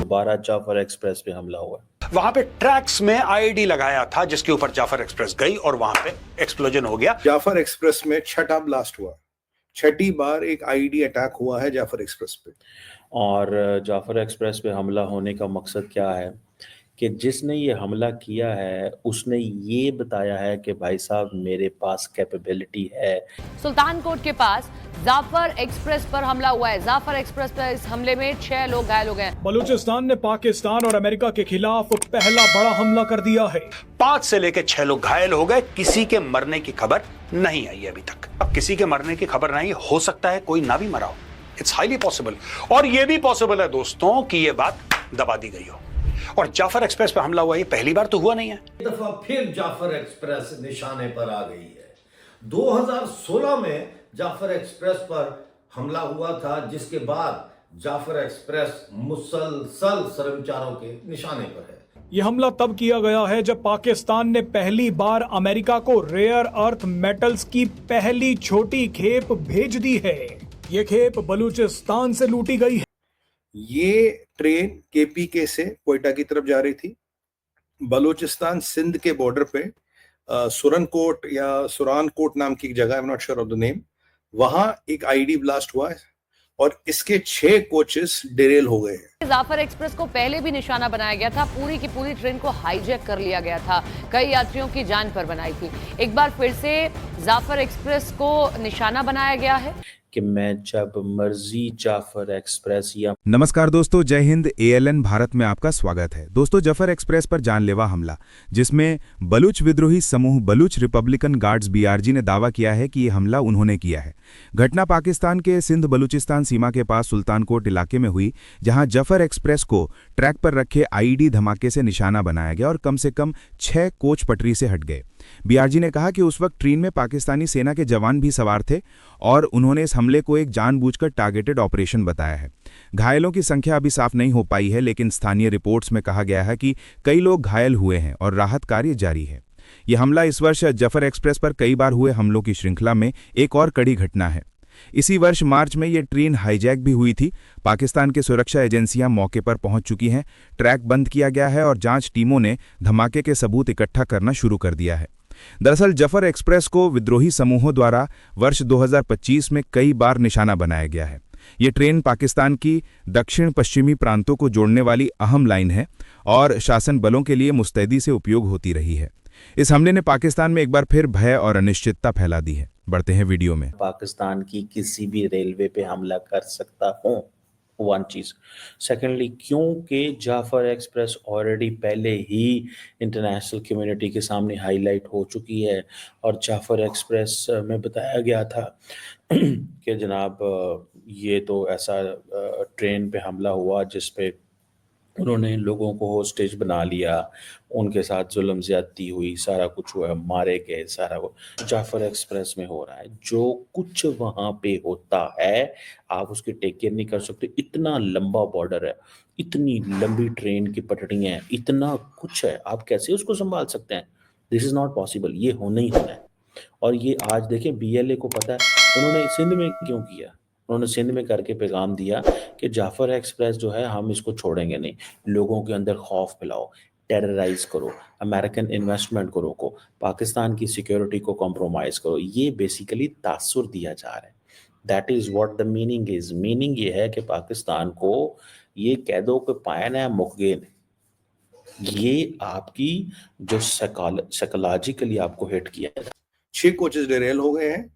दोबारा जाफर एक्सप्रेस पे हमला हुआ। वहां पे ट्रैक्स में आईईडी लगाया था जिसके ऊपर जाफर एक्सप्रेस गई और वहां पे एक्सप्लोजन हो गया। जाफर एक्सप्रेस में छठा ब्लास्ट हुआ, छठी बार एक आईईडी अटैक हुआ है जाफर एक्सप्रेस पे। और जाफर एक्सप्रेस पे हमला होने का मकसद क्या है कि जिसने ये हमला किया है उसने ये बताया है कि भाई साहब मेरे पास कैपेबिलिटी है। सुल्तानकोट के पास जाफर एक्सप्रेस पर हमला हुआ है। जाफर एक्सप्रेस पर इस हमले में 6 लोग घायल हो गए। बलूचिस्तान ने पाकिस्तान और अमेरिका के खिलाफ पहला बड़ा हमला कर दिया है। 5 से लेकर 6 लोग घायल हो गए। किसी के मरने की खबर नहीं आई अभी तक। अब किसी के मरने की खबर नहीं, हो सकता है कोई ना भी मरा हो। It's highly possible. और यह भी पॉसिबल है दोस्तों कि यह बात दबा दी गई हो। और जाफर एक्सप्रेस पे हमला हुआ, ये पहली बार तो हुआ नहीं है। एक दफा फिर जाफर एक्सप्रेस निशाने पर आ गई है। 2016 में जाफर एक्सप्रेस पर हमला हुआ था, जिसके बाद जाफर एक्सप्रेस मुसलसल शर्मचारों के निशाने पर है। यह हमला तब किया गया है जब पाकिस्तान ने पहली बार अमेरिका को रेयर अर्थ मेटल्स की पहली छोटी खेप भेज दी है। ये खेप बलूचिस्तान से लूटी गई है। ये ट्रेन केपीके से क्वेटा की तरफ जा रही थी। बलूचिस्तान सिंध के बॉर्डर पे सुरनकोट या सुरानकोट नाम की एक जगह, I am not sure of the name, वहां एक आईडी ब्लास्ट हुआ है और इसके 6 कोचेस डिरेल हो गए हैं। जाफर एक्सप्रेस को पहले भी निशाना बनाया गया था। पूरी की पूरी ट्रेन को हाईजैक कर लिया गया था। कई यात्रियों की जान पर बनाई थी। एक बार फिर से जाफर एक्सप्रेस को निशाना बनाया गया है कि मैं जब मर्जी जाफर एक्सप्रेस या। नमस्कार दोस्तों, जय हिंद। ALN भारत में आपका स्वागत है। दोस्तों, जाफर एक्सप्रेस पर जानलेवा हमला, जिसमें बलूच विद्रोही समूह बलूच रिपब्लिकन गार्ड्स BRG ने दावा किया है कि ये हमला उन्होंने किया है। घटना पाकिस्तान के सिंध बलूचिस्तान सीमा के पास सुल्तानकोट इलाके में हुई, जहां जाफर एक्सप्रेस को ट्रैक पर रखे आईईडी धमाके से निशाना बनाया गया और कम से कम 6 कोच पटरी से हट गए। BRG ने कहा कि उस वक्त ट्रेन में पाकिस्तानी सेना के जवान भी सवार थे और उन्होंने इस हमले को एक जानबूझकर टारगेटेड ऑपरेशन बताया है। घायलों की संख्या अभी साफ नहीं हो पाई है, लेकिन स्थानीय रिपोर्ट्स में कहा गया है कि कई लोग घायल हुए हैं और राहत कार्य जारी है। यह हमला इस वर्ष जाफर एक्सप्रेस पर कई बार हुए हमलों की श्रृंखला में एक और कड़ी घटना है। इसी वर्ष मार्च में यह ट्रेन हाईजैक भी हुई थी। पाकिस्तान के सुरक्षा एजेंसियां मौके पर पहुंच चुकी हैं, ट्रैक बंद किया गया है और जांच टीमों ने धमाके के सबूत इकट्ठा करना शुरू कर दिया है। दरअसल जाफर एक्सप्रेस को विद्रोही समूहों द्वारा वर्ष 2025 में कई बार निशाना बनाया गया है। ये ट्रेन पाकिस्तान की दक्षिण पश्चिमी प्रांतों को जोड़ने वाली अहम लाइन है और शासन बलों के लिए मुस्तैदी से उपयोग होती रही है। इस हमले ने पाकिस्तान में एक बार फिर भय और अनिश्चितता फैला दी है। बढ़ते हैं वीडियो में। पाकिस्तान की किसी भी रेलवे पे हमला कर सकता हूँ, वन चीज़। सेकेंडली, क्योंकि जाफर एक्सप्रेस ऑलरेडी पहले ही इंटरनेशनल कम्युनिटी के सामने हाईलाइट हो चुकी है और जाफर एक्सप्रेस में बताया गया था कि जनाब ये तो ऐसा ट्रेन पे हमला हुआ जिस पे उन्होंने लोगों को होस्टेज बना लिया, उनके साथ जुल्म ज्यादती हुई, सारा कुछ हुआ, मारे गए, सारा वो जाफर एक्सप्रेस में हो रहा है। जो कुछ वहाँ पे होता है आप उसकी टेक केयर नहीं कर सकते। इतना लंबा बॉर्डर है, इतनी लंबी ट्रेन की पटड़ियाँ हैं, इतना कुछ है, आप कैसे उसको संभाल सकते हैं? This is not possible. ये होना ही होना है। और ये आज देखें BLA को पता है उन्होंने सिंध में क्यों किया। उन्होंने सिंध में करके पैगाम दिया कि जाफर एक्सप्रेस जो है हम इसको छोड़ेंगे नहीं। लोगों के अंदर खौफ फैलाओ, टेरराइज करो, अमेरिकन इन्वेस्टमेंट को रोको, पाकिस्तान की सिक्योरिटी को कॉम्प्रोमाइज करो। ये बेसिकली तासुर दिया जा रहा है। That is what the meaning is. Meaning ये है कि पाकिस्तान को ये कह दो कि पायन है मुखगेन। ये आपकी जो साइकोलॉजिकली आपको हिट किया है। 6 कोचेस डिरेल हो गए हैं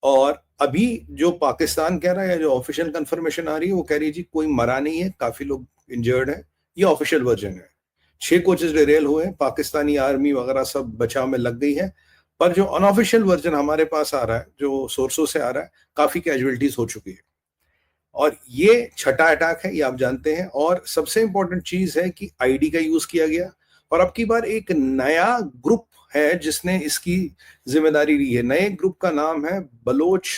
और अभी जो पाकिस्तान कह रहा है, जो ऑफिशियल कंफर्मेशन आ रही है, वो कह रही है जी कोई मरा नहीं है, काफी लोग इंजर्ड है। ये ऑफिशियल वर्जन है। 6 कोचेस डिरेल हुए हैं, पाकिस्तानी आर्मी वगैरह सब बचाव में लग गई है। पर जो अनऑफिशियल वर्जन हमारे पास आ रहा है, जो सोर्सों से आ रहा है, काफी कैजुअलिटीज हो चुकी है और ये छठा अटैक है, ये आप जानते हैं। और सबसे इंपॉर्टेंट चीज है कि आईडी का यूज किया गया और अब की बार एक नया ग्रुप है जिसने इसकी जिम्मेदारी ली है। नए ग्रुप का नाम है Baloch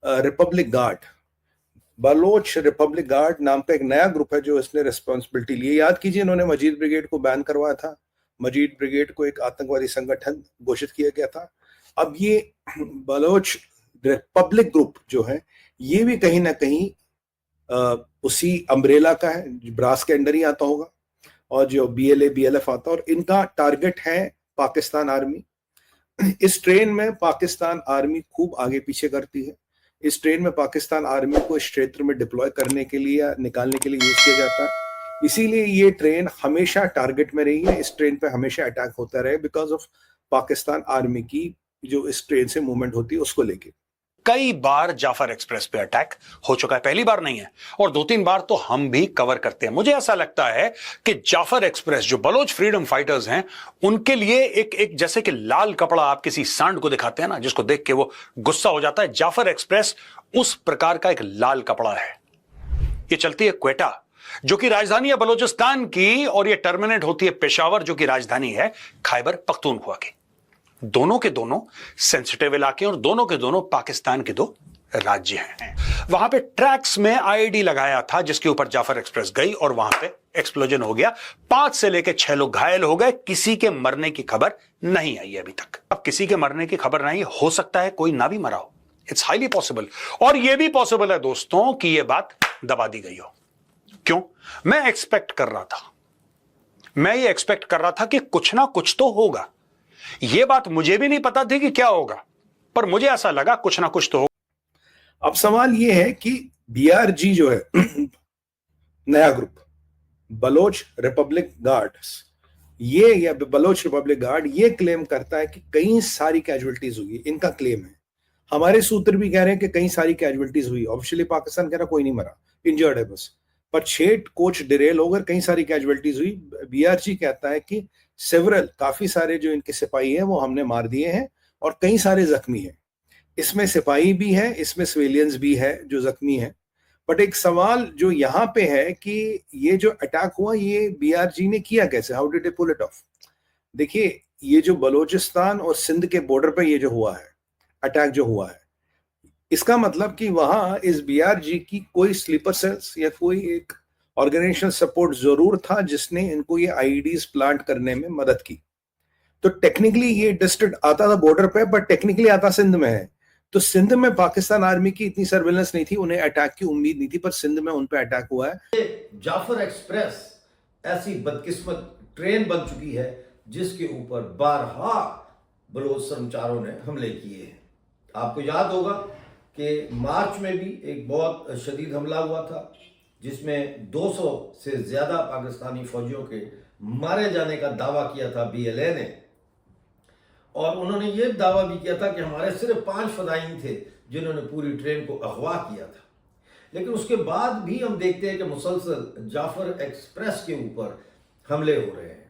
Republic Guard. Baloch Republic Guard नाम का एक नया ग्रुप है जो इसने रिस्पॉन्सिबिलिटी ली है। याद कीजिए, इन्होंने मजीद ब्रिगेड को बैन करवाया था। मजीद ब्रिगेड को एक आतंकवादी संगठन घोषित किया गया था। अब ये बलोच रिपब्लिक ग्रुप जो है, ये भी कहीं ना कहीं उसी अम्ब्रेला का है, ब्रास के अंडर ही आता होगा, और जो BLA BLF आता है, और इनका टारगेट है पाकिस्तान आर्मी। इस ट्रेन में पाकिस्तान आर्मी खूब आगे पीछे करती है। इस ट्रेन में पाकिस्तान आर्मी को इस क्षेत्र में डिप्लॉय करने के लिए या निकालने के लिए यूज किया जाता है। इसीलिए ये ट्रेन हमेशा टारगेट में रही है। इस ट्रेन पे हमेशा अटैक होता रहे बिकॉज ऑफ पाकिस्तान आर्मी की जो इस ट्रेन से मूवमेंट होती है उसको लेके। कई बार जाफर एक्सप्रेस पे अटैक हो चुका है, पहली बार नहीं है, और 2-3 बार तो हम भी कवर करते हैं। मुझे ऐसा लगता है कि जाफर एक्सप्रेस जो बलोच फ्रीडम फाइटर्स हैं उनके लिए एक जैसे कि लाल कपड़ा आप किसी सांड को दिखाते हैं ना, जिसको देख के वो गुस्सा हो जाता है, जाफर एक्सप्रेस उस प्रकार का एक लाल कपड़ा है। ये चलती है क्वेटा जो कि राजधानी है बलोचिस्तान की, और ये टर्मिनेट होती है पेशावर जो कि राजधानी है खैबर पख्तूनख्वा की। दोनों के दोनों सेंसिटिव इलाके और दोनों के दोनों पाकिस्तान के 2 राज्य हैं। वहां पे ट्रैक्स में IED लगाया था जिसके ऊपर जाफर एक्सप्रेस गई और वहां पे एक्सप्लोजन हो गया। 5 से लेकर 6 लोग घायल हो गए। किसी के मरने की खबर नहीं आई अभी तक। अब किसी के मरने की खबर नहीं, हो सकता है कोई ना भी मरा हो। It's highly possible. और यह भी पॉसिबल है दोस्तों कि यह बात दबा दी गई हो। क्यों? मैं ये एक्सपेक्ट कर रहा था कि कुछ ना कुछ तो होगा। यह बात मुझे भी नहीं पता थी कि क्या होगा, पर मुझे ऐसा लगा कुछ ना कुछ तो होगा। अब सवाल यह है कि BRG जो है नया ग्रुप बलोच रिपब्लिक गार्ड्स, ये या बलोच रिपब्लिक गार्ड ये क्लेम करता है कि कई सारी कैजुअलिटीज हुई। इनका क्लेम है। हमारे सूत्र भी कह रहे हैं कि कई सारी कैजुअलिटीज हुई। ऑफिशियली पाकिस्तान कह रहा कोई नहीं मरा, इंजर्ड है बस, पर 6 कोच डिरेल होकर कई सारी कैजुअलिटीज हुई। BRG कहता है कि सेवरल काफी सारे जो इनके सिपाही हैं वो हमने मार दिए हैं और कई सारे जख्मी हैं। इसमें सिपाही भी है, इसमें सिविलियंस भी है जो जख्मी है। बट एक सवाल जो यहाँ पे है कि ये जो अटैक हुआ ये BRG ने किया कैसे? How did they pull it off? देखिए, ये जो बलोचिस्तान और सिंध के बॉर्डर पे ये जो हुआ है अटैक जो हुआ है, इसका मतलब कि वहां इस BRG की कोई स्लीपर सेल्स या कोई एक ऑर्गेनाइजेशनल सपोर्ट जरूर था जिसने इनको ये IEDs प्लांट करने में मदद की। तो टेक्निकली ये डिस्ट्रिक्ट आता था बॉर्डर पे, बट टेक्निकली आता सिंध में है। तो सिंध में पाकिस्तान आर्मी की इतनी सर्वेलेंस नहीं थी, उन्हें अटैक की उम्मीद नहीं थी, पर सिंध में उन पे अटैक हुआ है। जाफर एक्सप्रेस ऐसी बदकिस्मत ट्रेन बन चुकी है जिसके ऊपर बारहा बलोच कर्मचारियों ने हमले किए हैं। आपको याद होगा कि मार्च में भी एक बहुत शदीद हमला हुआ था जिसमें 200 से ज्यादा पाकिस्तानी फौजियों के मारे जाने का दावा किया था BLA ने, और उन्होंने ये दावा भी किया था कि हमारे सिर्फ 5 फदाईन थे जिन्होंने पूरी ट्रेन को अगवा किया था। लेकिन उसके बाद भी हम देखते हैं कि मुसलसल जाफर एक्सप्रेस के ऊपर हमले हो रहे हैं।